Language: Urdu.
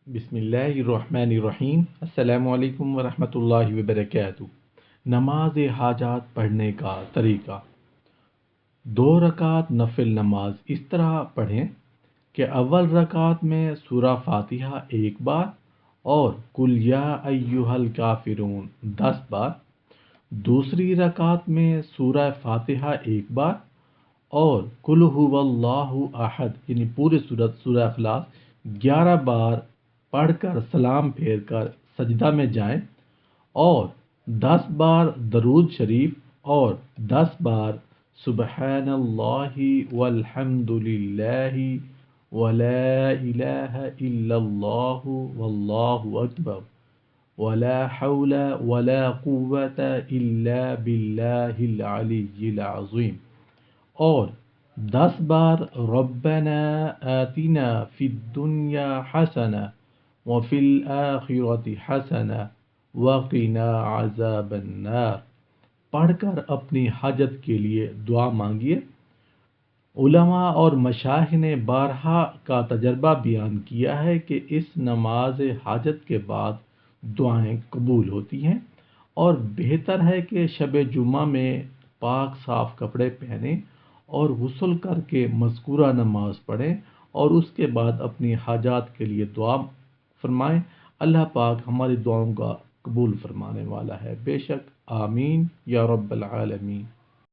بسم اللہ الرحمن الرحیم۔ السلام علیکم ورحمۃ اللہ وبرکاتہ۔ نماز حاجات پڑھنے کا طریقہ۔ 2 رکعت نفل نماز اس طرح پڑھیں کہ اول رکعت میں سورہ فاتحہ 1 بار اور قل یا ایہا الکافرون 10 بار، دوسری رکعت میں سورہ فاتحہ 1 بار اور قل ھو اللہ احد یعنی پورے سورہ اخلاص 11 بار پڑھ کر سلام پھیر کر سجدہ میں جائیں اور 10 بار درود شریف اور 10 بار سبحان اللہ والحمد للہ ولا الہ الا اللہ واللہ اکبر ولا حول ولا قوة الا باللہ العلی العظیم اور 10 بار ربنا آتنا فی الدنیا حسنہ وفی الآخرۃ حسنہ وقنا عذاب النار پڑھ کر اپنی حاجت کے لیے دعا مانگیے۔ علماء اور مشائخ نے بارہا کا تجربہ بیان کیا ہے کہ اس نماز حاجت کے بعد دعائیں قبول ہوتی ہیں، اور بہتر ہے کہ شب جمعہ میں پاک صاف کپڑے پہنیں اور غسل کر کے مذکورہ نماز پڑھیں اور اس کے بعد اپنی حاجات کے لیے دعا فرمائیں۔ اللہ پاک ہماری دعاؤں کا قبول فرمانے والا ہے، بے شک۔ آمین یا رب العالمین۔